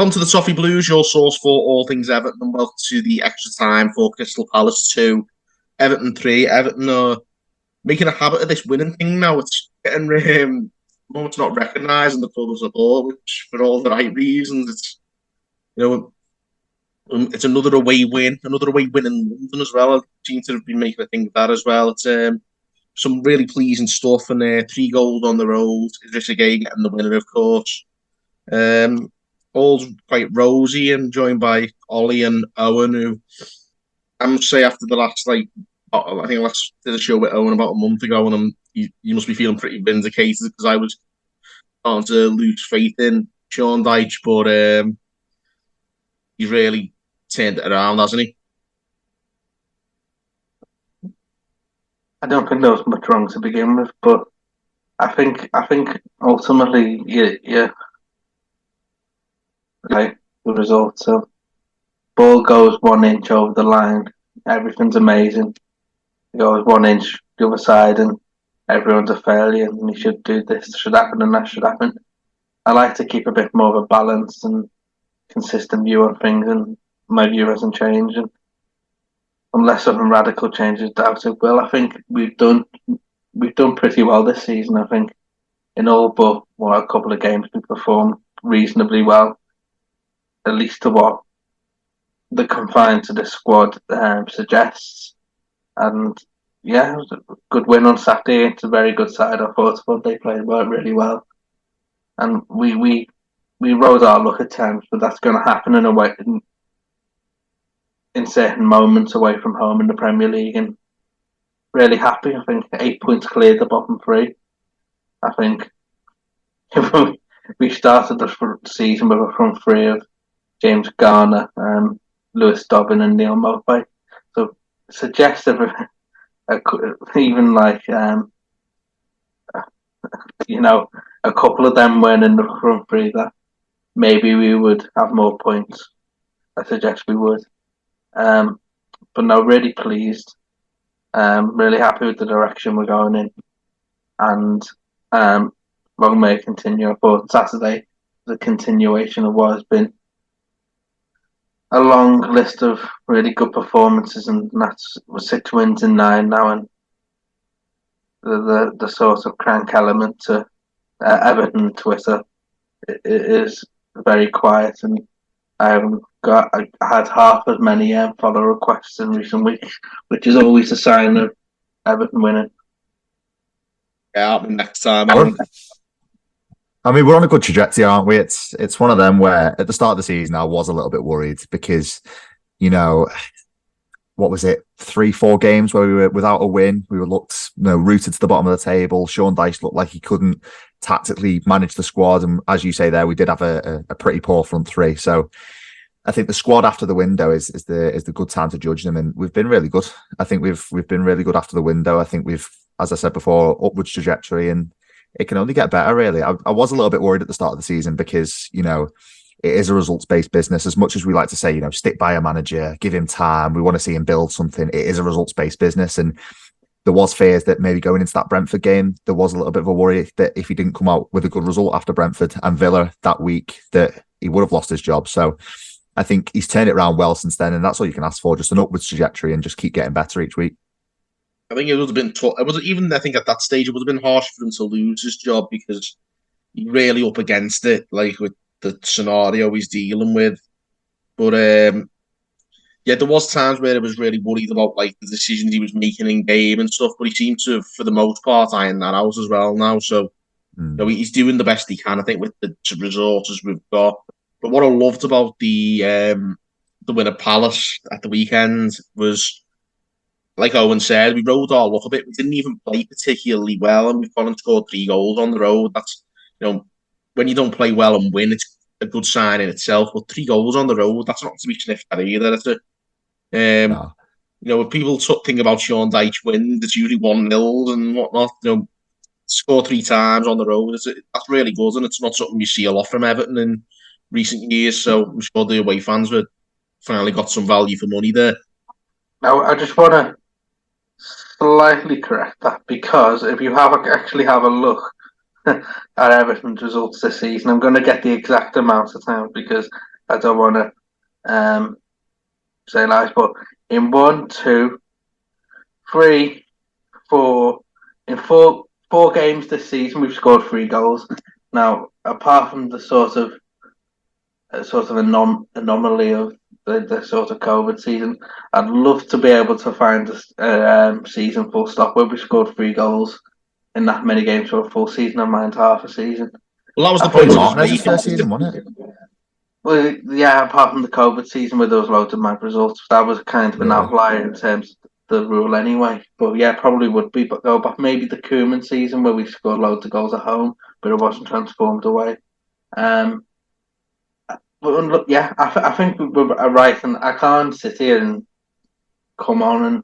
Welcome to the Toffee Blues, your source for all things Everton, and welcome to the extra time for Crystal Palace 2, Everton 3. Everton are making a habit of this winning thing now. It's getting it's not recognising the club as a whole, which for all the right reasons. It's another away win in London as well. I seem to have been making a thing of that as well. It's some really pleasing stuff, and 3 goals on the road. Idrissa Gueye getting the winner, of course. All's quite rosy and joined by Ollie and Owen, who I must say after the last I think I last did a show with Owen about a month ago, and you must be feeling pretty vindicated because I was starting to lose faith in Sean Dyche, but he's really turned it around, hasn't he? I don't think there was much wrong to begin with, but I think ultimately, yeah, like the result. So ball goes 1 inch over the line, everything's amazing. It goes 1 inch the other side, and everyone's a failure. And you should do this, should happen, and that should happen. I like to keep a bit more of a balanced and consistent view on things, and my view hasn't changed. And unless something radical changes, doubt it will. I think we've done pretty well this season. I think in all but a couple of games we performed reasonably well, at least to what the confine to the squad suggests. And yeah, it was a good win on Saturday. It's a very good side. I thought they played really well, and we rode our luck at times, but that's going to happen in a way in certain moments away from home in the Premier League. And really happy. I think 8 points cleared the bottom three. I think we started the season with a front three of James Garner, Lewis Dobbin, and Neil Maupay. So suggestive, even like a couple of them weren't in the front three, that maybe we would have more points. I suggest we would. But no, really pleased. Really happy with the direction we're going in, and long may it continue. I thought Saturday was a continuation of what has been a long list of really good performances, and that's 6 wins in 9 now, and the sort of crank element to Everton Twitter is very quiet, and I had half as many follow requests in recent weeks, which is always a sign of Everton winning. Yeah, next time on. I mean, we're on a good trajectory, aren't we? It's one of them where at the start of the season I was a little bit worried because, what was it, 3-4 games where we were without a win. We were rooted to the bottom of the table. Sean Dyche looked like he couldn't tactically manage the squad, and as you say there, we did have a pretty poor front three. So I think the squad after the window is the good time to judge them, and we've been really good. I think we've been really good after the window. I think we've, as I said before, upwards trajectory, and it can only get better, really. I was a little bit worried at the start of the season because, it is a results-based business. As much as we like to say, stick by a manager, give him time, we want to see him build something, it is a results-based business. And there was fears that maybe going into that Brentford game, there was a little bit of a worry that if he didn't come out with a good result after Brentford and Villa that week, that he would have lost his job. So I think he's turned it around well since then, and that's all you can ask for, just an upwards trajectory and just keep getting better each week. I think it would have been tough. It was even, I think, at that stage, it would have been harsh for him to lose his job because he's really up against it, like with the scenario he's dealing with. But yeah, there was times where I was really worried about like the decisions he was making in game and stuff. But he seemed to, for the most part, iron that out as well now. So he's doing the best he can, I think, with the resources we've got. But what I loved about the win at Palace at the weekend was, like Owen said, we rode our luck a bit. We didn't even play particularly well, and we've gone and scored 3 goals on the road. That's, when you don't play well and win, it's a good sign in itself. But 3 goals on the road, that's not to be sniffed at either. No. When people think about Sean Dyche wins, it's usually 1-0 and whatnot. Score 3 times on the road, that's really good, and it's not something you see a lot from Everton in recent years. So I'm sure the away fans were finally got some value for money there. Now, I just want to slightly correct that, because if you actually have a look at Everton's results this season, I'm going to get the exact amount of times because I don't want to say lies, but in 1, 2, 3, 4, in four games this season, we've scored 3 goals. Now, apart from the sort of anomaly of the sort of COVID season, I'd love to be able to find a season full stop where we scored 3 goals in that many games for a full season. I mind half a season. Well, that was the I point. Maybe think Of Martinez's first season, wasn't it? well, yeah, apart from the COVID season where there was loads of mad results, that was kind of an Yeah. outlier in terms of the rule anyway. But yeah, probably would be. But go back maybe the Koeman season where we scored loads of goals at home, but it wasn't transformed away. Um, but look, yeah, I think we're right, and I can't sit here and come on and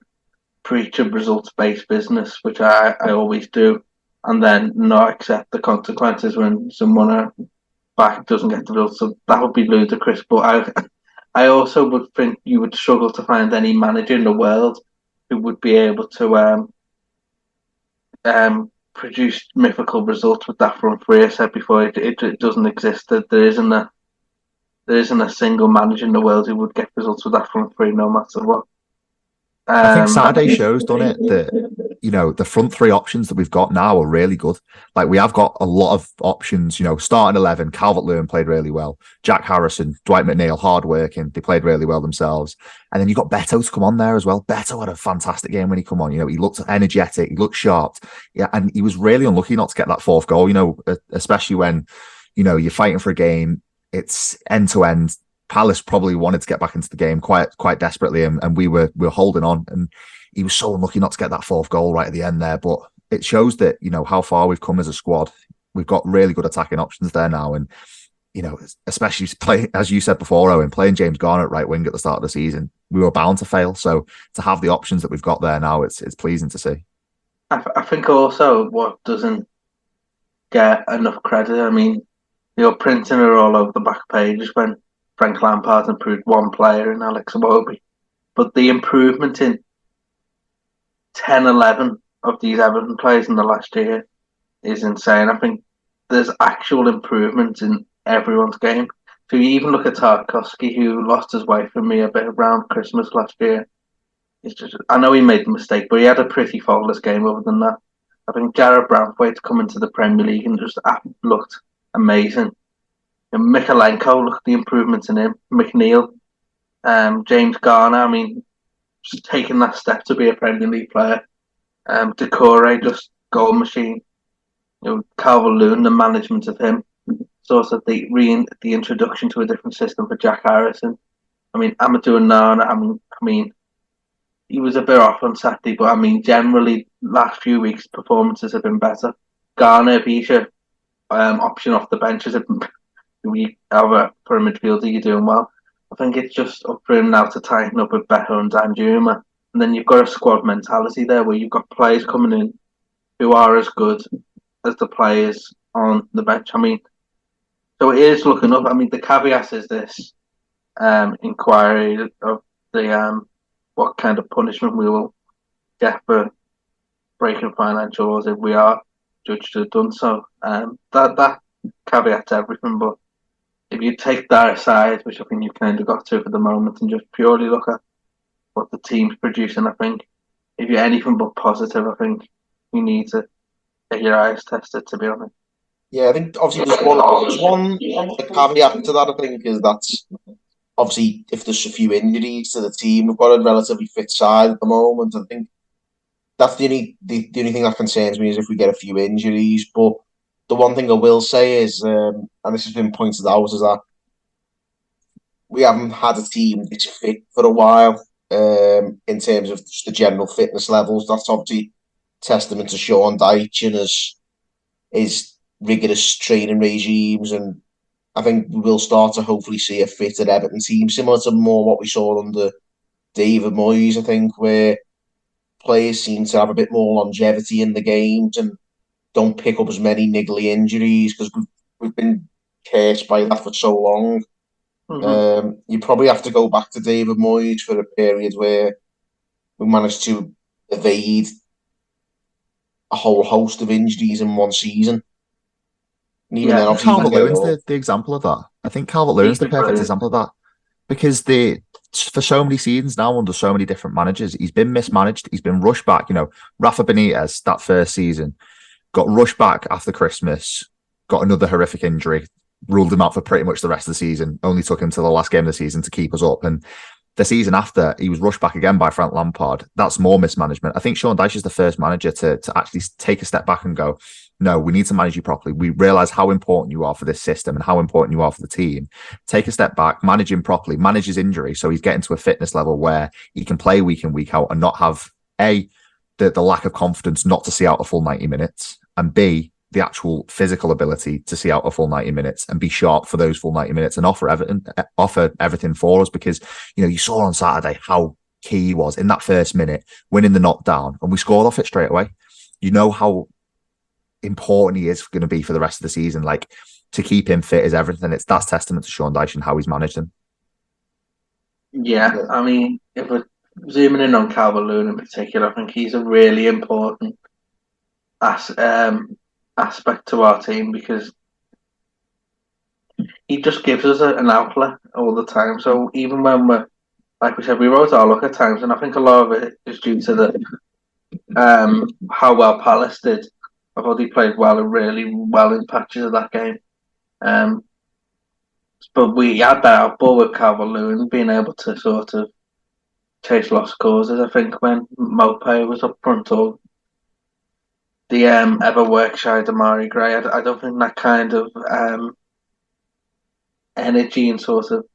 preach a results-based business, which I always do, and then not accept the consequences when someone back doesn't get the results. So that would be ludicrous. But I also would think you would struggle to find any manager in the world who would be able to produce mythical results with that front three. I said before, it doesn't exist. That there isn't a single manager in the world who would get results with that front three, no matter what. I think And Saturday shows, done it, that the front three options that we've got now are really good. Like we have got a lot of options, starting 11, Calvert-Lewin played really well. Jack Harrison, Dwight McNeil, hard-working. They played really well themselves. And then you got Beto to come on there as well. Beto had a fantastic game when he come on. He looked energetic, he looked sharp. Yeah, and he was really unlucky not to get that fourth goal, especially when, you're fighting for a game. It's end-to-end. Palace probably wanted to get back into the game quite desperately, and we were holding on. And he was so unlucky not to get that fourth goal right at the end there. But it shows that how far we've come as a squad. We've got really good attacking options there now, and especially play, as you said before, Owen, playing James Garner at right wing at the start of the season, we were bound to fail. So to have the options that we've got there now, it's pleasing to see. I think also what doesn't get enough credit. I mean, you're printing it all over the back pages when Frank Lampard improved one player in Alex Iwobi. But the improvement in 10, 11 of these Everton players in the last year is insane. I think there's actual improvement in everyone's game. So you even look at Tarkowski, who lost his way for me a bit around Christmas last year. I know he made the mistake, but he had a pretty faultless game other than that. I think Jared Brantwaite come into the Premier League and just looked amazing. And Mikalenko, look at the improvements in him. McNeil, James Garner, I mean, just taking that step to be a Premier League player. Decore, just goal machine. Calvert-Lewin, the management of him. Sort of the introduction to a different system for Jack Harrison. I mean, Amadou Nana, I mean, he was a bit off on Saturday, but I mean, generally, last few weeks' performances have been better. Garner, Bisha, option off the bench is we have for a midfielder, you're doing well. I think it's just up for him now to tighten up with Beto and Danjuma. And then you've got a squad mentality there where you've got players coming in who are as good as the players on the bench. I mean, so it is looking up. I mean, the caveat is this inquiry of the what kind of punishment we will get for breaking financial laws if we are judged to have done so. That caveats everything, but if you take that aside, which I think you've kind of got to for the moment, and just purely look at what the team's producing, I think if you're anything but positive, I think you need to get your eyes tested, to be honest. Yeah, I think obviously there's one caveat to that. I think is that obviously if there's a few injuries to the team, we've got a relatively fit side at the moment. I think that's the only thing that concerns me is if we get a few injuries. But the one thing I will say is, and this has been pointed out, is that we haven't had a team that's fit for a while. In terms of just the general fitness levels, that's obviously testament to Sean Dyche and his rigorous training regimes, and I think we'll start to hopefully see a fitted Everton team, similar to more what we saw under David Moyes. I think where players seem to have a bit more longevity in the games and don't pick up as many niggly injuries because we've been cursed by that for so long. You probably have to go back to David Moyes for a period where we managed to evade a whole host of injuries in one season. And even then, obviously, Calvert Lewin's the example of that. I think Calvert-Lewin's He's the been perfect brilliant. example of that because for so many seasons now under so many different managers, he's been mismanaged. He's been rushed back. Rafa Benitez that first season got rushed back after Christmas, got another horrific injury, ruled him out for pretty much the rest of the season. Only took him to the last game of the season to keep us up. And the season after, he was rushed back again by Frank Lampard. That's more mismanagement. I think Sean Dyche is the first manager to actually take a step back and go, no, we need to manage you properly. We realize how important you are for this system and how important you are for the team. Take a step back, manage him properly, manage his injury so he's getting to a fitness level where he can play week in, week out and not have the lack of confidence not to see out a full 90 minutes, and B, the actual physical ability to see out a full 90 minutes and be sharp for those full 90 minutes and offer everything for us. Because, you saw on Saturday how key he was in that first minute, winning the knockdown, and we scored off it straight away. You know how important he is going to be for the rest of the season. Like, to keep him fit is everything. That's testament to Sean Dyche and how he's managed him. Yeah, I mean, if we're zooming in on Calvert-Lewin in particular, I think he's a really important as, aspect to our team because he just gives us an outlet all the time. So even when we're, like we said, we wrote our luck at times, and I think a lot of it is due to how well Palace did. I thought he played well and really well in patches of that game. Um, but we had that outball with Calvert-Lewin being able to sort of chase lost causes. I think when Mopé was up front or the ever work-shy Amari Gray, I don't think that kind of energy and sort of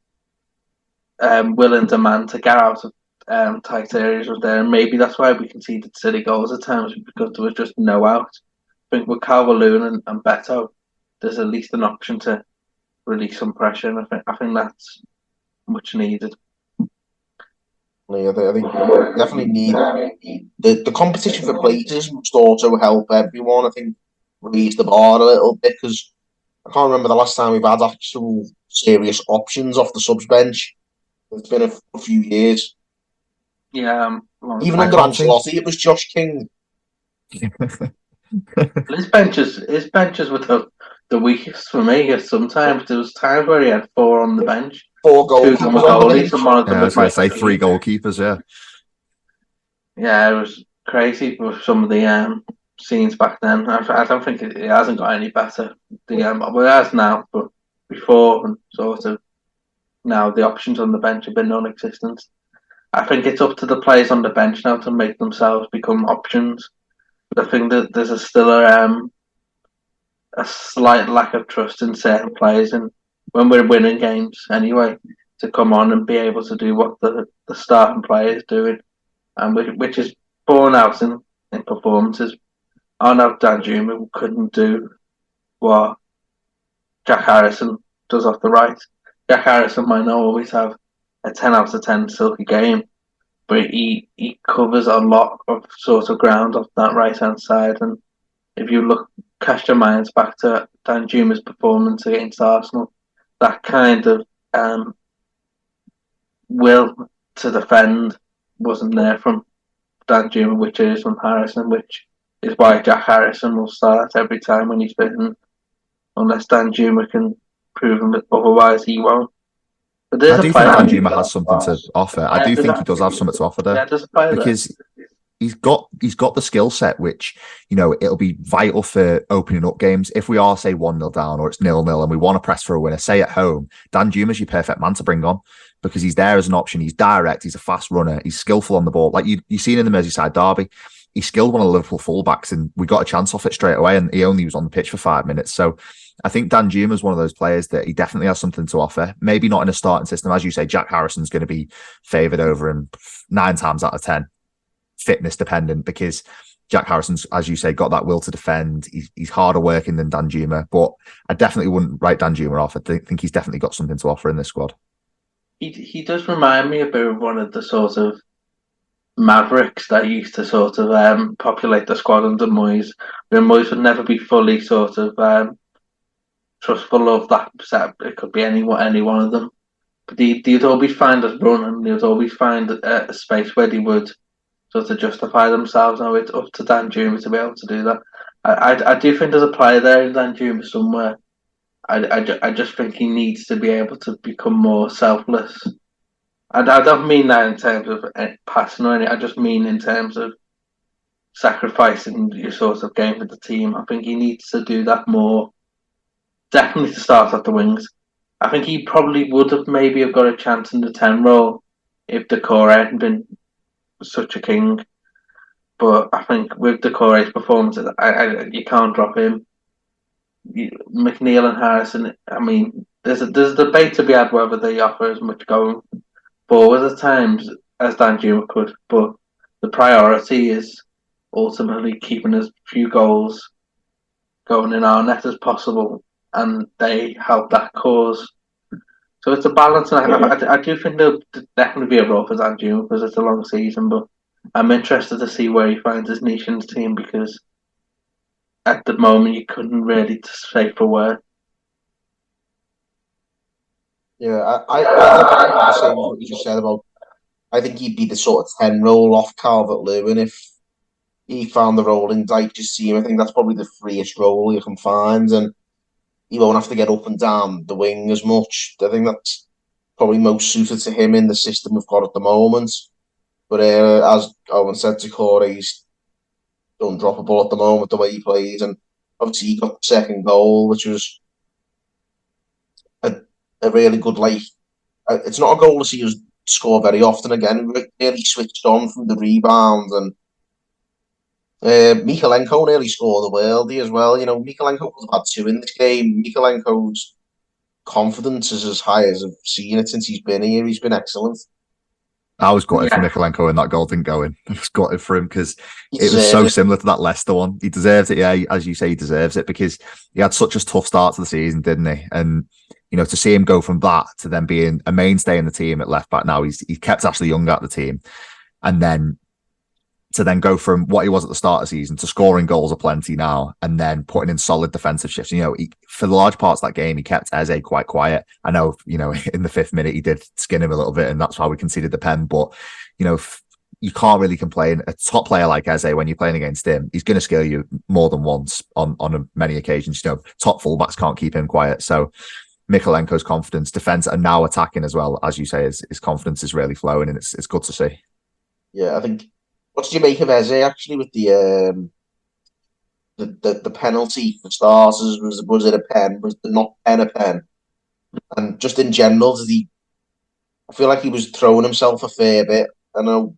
will and demand to get out of tight areas was there. And maybe that's why we conceded silly goals at times because there was just no out. I think with Calvert-Lewin and Beto, there's at least an option to release some pressure. And I think that's much needed. I think we definitely need the competition for places must also help everyone. I think raise the bar a little bit because I can't remember the last time we've had actual serious options off the subs bench. It's been a few years. Yeah, Even I under can't think. Ancelotti, it was Josh King. his benches were the weakest for me. Sometimes there was times where he had four on the bench, 4 two of them were goalkeepers on the bench. goalies, and one of them Yeah, I was was going to like, say 3 goalkeepers. Yeah. yeah, it was crazy with some of the scenes back then. I don't think it hasn't got any better. Well, it has now, but before and sort of now the options on the bench have been non-existent. I think it's up to the players on the bench now to make themselves become options. But I think that there's a slight lack of trust in certain players, and when we're winning games anyway, to come on and be able to do what the starting player is doing, and which is borne out in performances. I know Danjuma couldn't do what Jack Harrison does off the right. Jack Harrison might not always have a 10 out of 10 silky game, but he covers a lot of sort of ground off that right hand side. And if you cast your minds back to Danjuma's performance against Arsenal, that kind of will to defend wasn't there from Danjuma, which is from Harrison, which is why Jack Harrison will start every time when he's bitten, unless Danjuma can prove him that otherwise he won't. But I there's a do player. think Danjuma has something to offer. I Yeah, do think he does have something to offer there there's a player there. because he's got the skill set, which it'll be vital for opening up games. If we are say 1-0 down or it's 0-0 and we want to press for a winner, say at home, Danjuma's your perfect man to bring on because he's there as an option. He's direct. He's a fast runner. He's skillful on the ball. Like you seen in the Merseyside derby, he skilled one of the Liverpool fullbacks and we got a chance off it straight away. And he only was on the pitch for 5 minutes. So I think Danjuma is one of those players that he definitely has something to offer. Maybe not in a starting system. As you say, Jack Harrison's going to be favoured over him 9 times out of 10. Fitness dependent because Jack Harrison's, as you say, got that will to defend. He's harder working than Danjuma, but I definitely wouldn't write Danjuma off. I think he's definitely got something to offer in this squad. He does remind me a bit of one of the sort of mavericks that used to sort of populate the squad under Moyes. When Moyes would never be fully sort of trustful of that set. It could be any one of them. But they'd always find us running. They'd always find a space where they would sort of justify themselves. Now it's up to Danjuma to be able to do that. I do think there's a player there in Danjuma somewhere I just think he needs to be able to become more selfless. I don't mean that in terms of passing or anything. I just mean in terms of sacrificing your sort of game for the team. I think he needs to do that more. Definitely to start at the wings. I think he probably would have maybe have got a chance in the 10 role if Decore hadn't been such a king. But I think with Decore's performance, you can't drop him. McNeil and Harrison. I mean, there's a debate to be had whether they offer as much going forward at times as Danjuma could, but the priority is ultimately keeping as few goals going in our net as possible, and they help that cause. So it's a balance, and I do think there'll definitely be a role for Danjuma because it's a long season, but I'm interested to see where he finds his niche in his team because at the moment you couldn't really say for where. Yeah, I think the same as what you just said about. I think he'd be the sort of 10 role off Calvert Lewin if he found the role in Dyche's team. I think that's probably the freest role you can find, and he won't have to get up and down the wing as much. I think that's probably most suited to him in the system we've got at the moment. But as Owen said to Corey, he's undroppable at the moment, the way he plays. And obviously, he got the second goal, which was a, a really good, like, it's not a goal to see us score very often again. Really switched on from the rebound. And Mikalenko nearly scored the worldie as well. You know, Mikalenko was had two in this game. Mikalenko's confidence is as high as I've seen it since he's been here. He's been excellent. I was gutted for Yeah, Mikalenko when that goal didn't go in. I was gutted for him because He it was so deserved it. similar to that Leicester one. He deserves it, yeah. As you say, he deserves it because he had such a tough start to the season, didn't he? And to see him go from that to then being a mainstay in the team at left back now, he's kept Ashley Young out the team, and then to then go from what he was at the start of the season to scoring goals aplenty now, and then putting in solid defensive shifts. For the large parts of that game, he kept Eze quite quiet. I know, in the 5th minute, he did skin him a little bit, and that's why we conceded the pen. But, you can't really complain. A top player like Eze, when you're playing against him, he's going to scale you more than once on many occasions. Top fullbacks can't keep him quiet. So Mikalenko's confidence, defense, and now attacking as well, as you say, his confidence is really flowing, and it's good to see. Yeah, I think. What did you make of Eze actually with the penalty for starters? Was it a pen? Was the not pen a pen? And just in general, did he? I feel like he was throwing himself a fair bit. I know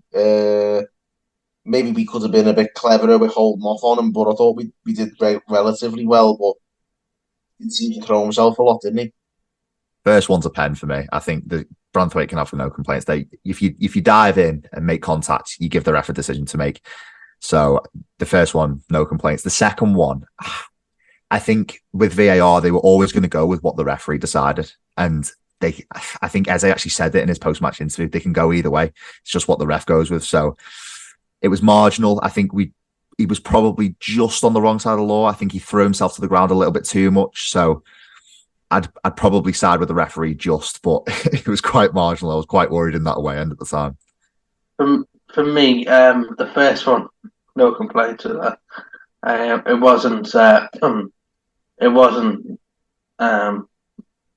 maybe we could have been a bit cleverer with holding off on him, but I thought we did relatively well. But he seemed to throw himself a lot, didn't he? First one's a pen for me. I think the Branthwaite can have no complaints. If you dive in and make contact, you give the ref a decision to make. So the first one, no complaints. The second one, I think with VAR, they were always going to go with what the referee decided. And I think Eze actually said it in his post-match interview, they can go either way. It's just what the ref goes with. So it was marginal. I think he was probably just on the wrong side of the law. I think he threw himself to the ground a little bit too much. So I'd probably side with the referee but it was quite marginal. I was quite worried in that way end at the time. for me, the first one, no complaints with that. It wasn't. It wasn't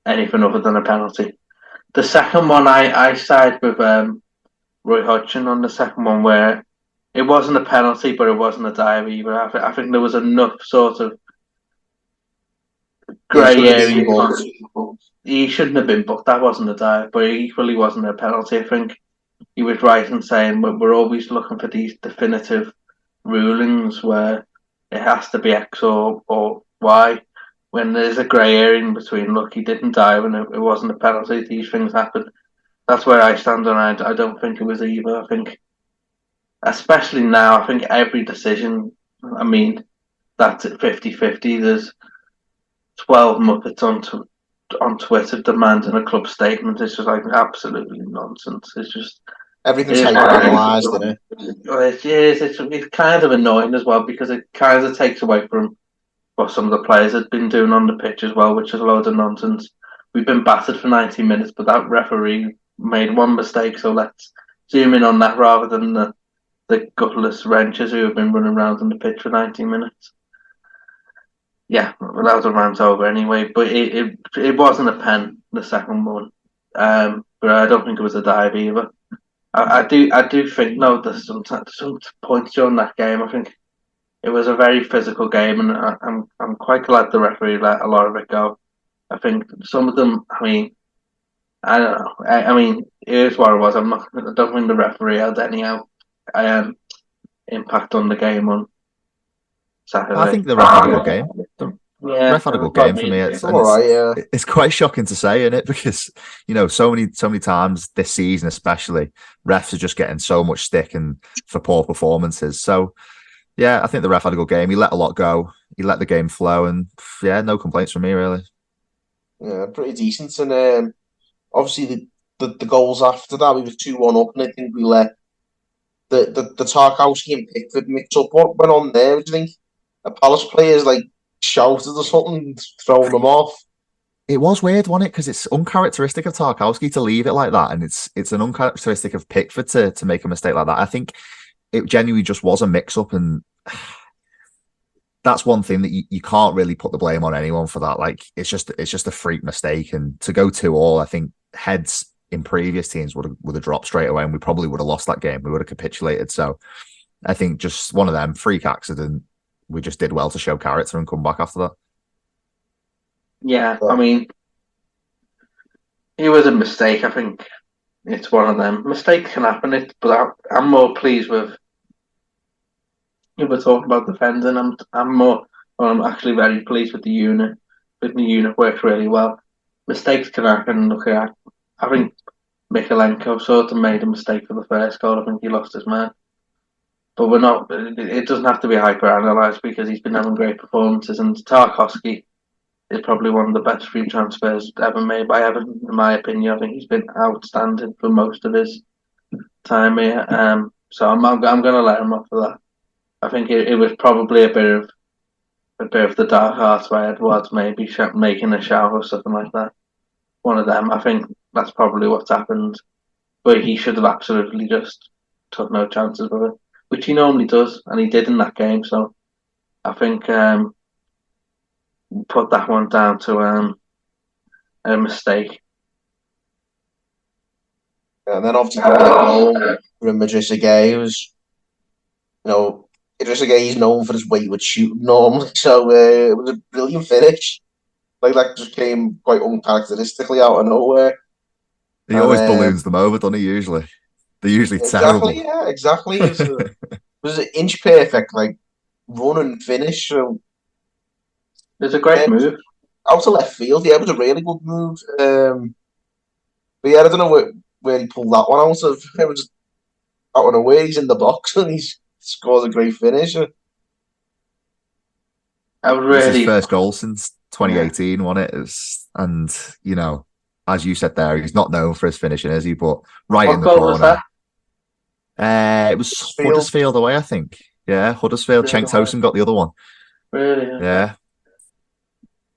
anything other than a penalty. The second one, I side with Roy Hodgson on the second one, where it wasn't a penalty, but it wasn't a dive either. I think there was enough sort of Yeah, he should grey have been area. booked. He shouldn't have been booked. That wasn't a dive, but it equally wasn't a penalty. I think he was right in saying we're always looking for these definitive rulings where it has to be X or Y. When there's a grey area in between, look, he didn't dive and it wasn't a penalty. These things happen. That's where I stand on it. I don't think it was either. I think, especially now, I think every decision, I mean, that's at 50-50. There's 12 Muppets on Twitter demanding a club statement. It's just like absolutely nonsense. It's just Everything's it's hyper analysed, isn't it? it's kind of annoying as well because it kind of takes away from what some of the players had been doing on the pitch as well, which is a load of nonsense. We've been battered for 90 minutes, but that referee made one mistake, so let's zoom in on that rather than the gutless wrenches who have been running around on the pitch for 90 minutes. Yeah, well, that was a rant over anyway. But it wasn't a pen, the second one. But I don't think it was a dive either. I do think no. There's some points during that game. I think it was a very physical game, and I'm quite glad the referee let a lot of it go. I think some of them. I mean, I don't know. I mean, it is what it was. I don't think the referee had any impact on the game on I Saturday. think the ref had a good game. The Yeah, ref had a good but I game for mean, me. It's all right, yeah. It's quite shocking to say, isn't it? Because so many times this season, especially, refs are just getting so much stick and for poor performances. So yeah, I think the ref had a good game. He let a lot go. He let the game flow, and yeah, no complaints from me really. Yeah, pretty decent. And obviously the goals after that, we were 2-1 up, and I think we let the Tarkowski and Pickford mix up. What went on there? Do you think a Palace players like shouted or something, throwing them off? It was weird, wasn't it? Because it's uncharacteristic of Tarkowski to leave it like that, and it's an uncharacteristic of Pickford to make a mistake like that. I think it genuinely just was a mix up, and that's one thing that you can't really put the blame on anyone for that. Like it's just a freak mistake, and to go 2-2, I think heads in previous teams would have dropped straight away, and we probably would have lost that game. We would have capitulated. So I think just one of them freak accident. We just did well to show character and come back after that. yeah, I But, mean, it was a mistake. I think it's one of them. Mistakes can happen. But I'm more pleased with. If we're talking about defending, I'm more. Well, I'm actually very pleased with the unit. With the unit works really well. Mistakes can happen. Look at, I think Mikalenko sort of made a mistake for the first goal. I think he lost his man. But we're not. It doesn't have to be hyper analysed because he's been having great performances. And Tarkowski is probably one of the best free transfers ever made by Everton, in my opinion. I think he's been outstanding for most of his time here. So I'm going to let him off for that. I think it was probably a bit of the dark arts by Edwards, maybe making a shout or something like that. One of them. I think that's probably what's happened. But he should have absolutely just took no chances with it, which he normally does, and he did in that game. So I think put that one down to a mistake. and then obviously the goal from Idrissa Gueye was, you know, Idrissa Gueye is known for his wayward shooting normally, so it was a brilliant finish. Like that just came quite uncharacteristically out of nowhere. He And always balloons them over, doesn't he? Usually, they're usually exactly, terrible. yeah, exactly. It was an inch perfect, like run and finish. So It's a great yeah, move. out of left field, yeah, it was a really good move. But yeah, I don't know where he pulled that one out of. It was out of nowhere. He's in the box and he scores a great finish. I was It was his really, first goal since yeah. 2018, wasn't it? And as you said there, he's not known for his finishing, is he? But right in What the goal was corner. that? It was Field, Huddersfield away, I think. Yeah, Huddersfield. Straight Cenk away. Tosun got the other one. Really? Okay. Yeah,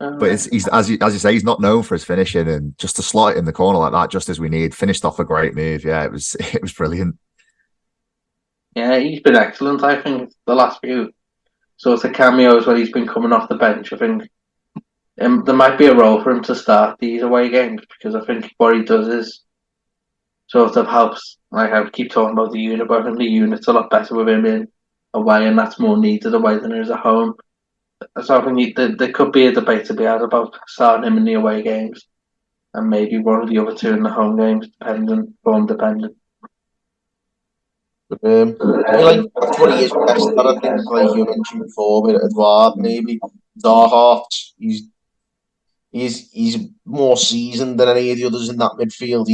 but he's as you say, he's not known for his finishing, and just to slot it in the corner like that, just as we need, finished off a great move. Yeah, it was it was brilliant. Yeah, he's been excellent. I think the last few sort of cameos when he's been coming off the bench, I think there might be a role for him to start these away games because I think what he does is sort of helps. Like I keep talking about the unit, but I think the unit's a lot better with him in away, and that's more needed away than it is at home. So I think there could be a debate to be had about starting him in the away games and maybe one of the other two in the home games, dependent, form dependent. I mean, like that's what he is best at. I think, like you mentioned before, with Edouard, maybe Darhart. He's more seasoned than any of the others in that midfield.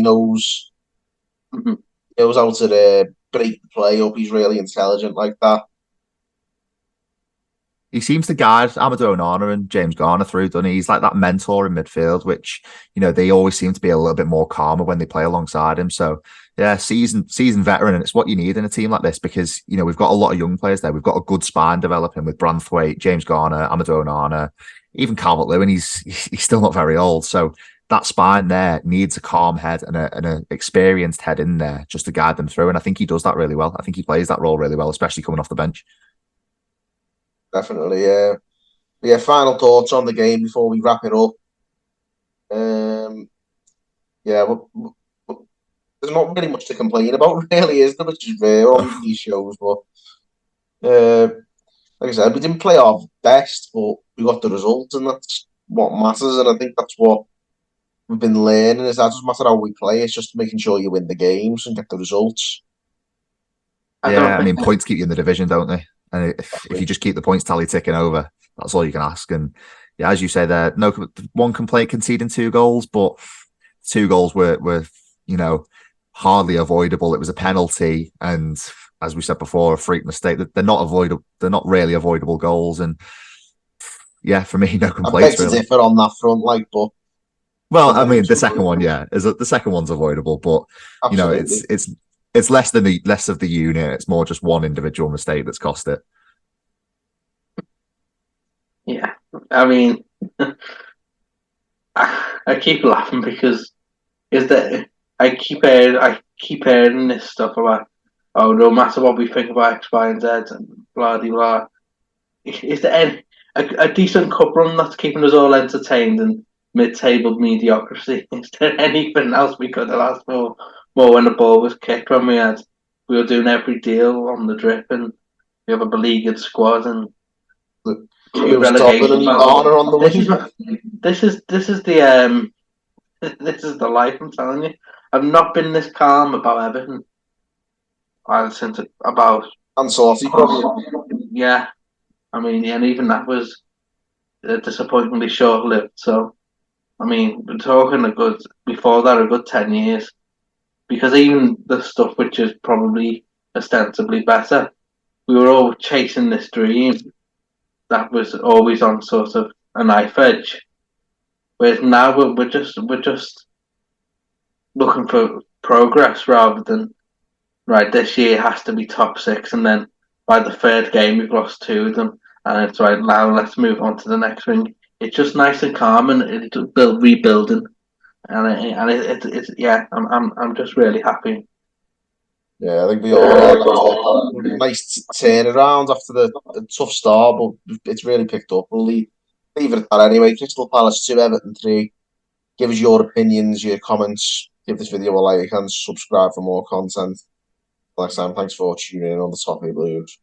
Mhm. He knows how to break the play up. He's really intelligent like that. He seems to guide Amadou Onana and James Garner through, doesn't he? He's like that mentor in midfield, which they always seem to be a little bit more calmer when they play alongside him. So yeah, seasoned veteran, and it's what you need in a team like this because we've got a lot of young players there. We've got a good spine developing with Branthwaite, James Garner, Amadou Onana, even Calvert-Lewin. He's still not very old, so that spine there needs a calm head and an experienced head in there just to guide them through. And I think he does that really well. I think he plays that role really well, especially coming off the bench. Definitely, yeah. Yeah, final thoughts on the game before we wrap it up. Yeah, there's not really much to complain about, really, is there? Which is rare on these shows, but uh, like I said, we didn't play our best, but we got the result, and that's what matters. And I think that's what we've been learning is that it doesn't matter how we play; it's just making sure you win the games and get the results. I Yeah, don't I mean, think points keep you in the division, don't they? And if you Exactly. just keep the points tally ticking over, that's all you can ask. And yeah, as you say, there no one complaint conceding 2 goals, but 2 goals were you know hardly avoidable. It was a penalty, and as we said before, a freak mistake. They're not avoidable. They're not really avoidable goals. And yeah, for me, no I beg complaints to really. differ on that front, like, but Well, I I think mean, the second one, yeah, is the second one's avoidable, but absolutely. it's less than the less of the unit. It's more just one individual mistake that's cost it. yeah. I mean, I keep laughing because is that I keep hearing this stuff about oh no matter what we think about X, Y, and Z and blah de blah. Is there a decent cup run that's keeping us all entertained and mid-table mediocrity? Is there anything else we could have asked for more when the ball was kicked when we were doing every deal on the drip and we have a beleaguered squad and The two Hughes Dobbin relegation and battles. Garner on the This is wing. this is the this is the life. I'm telling you. I've not been this calm about Everton since about And Sorty, probably. yeah. I mean, and even that was disappointingly short-lived. So I mean, we're talking a good before that a good 10 years because even the stuff which is probably ostensibly better, we were all chasing this dream that was always on sort of a knife edge. Whereas now we're just looking for progress rather than right. This year has to be top six, and then by the third game we've lost two of them, and it's right now. Let's move on to the next thing. It's just nice and calm, and it's rebuilding. It's yeah, I'm just really happy. Yeah, I think we all are. It's a nice turnaround after the tough start, but it's really picked up. We'll leave it at that anyway. Crystal Palace 2, Everton 3. Give us your opinions, your comments. Give this video a like and subscribe for more content. Next time, thanks for tuning in on the Toffee Blues.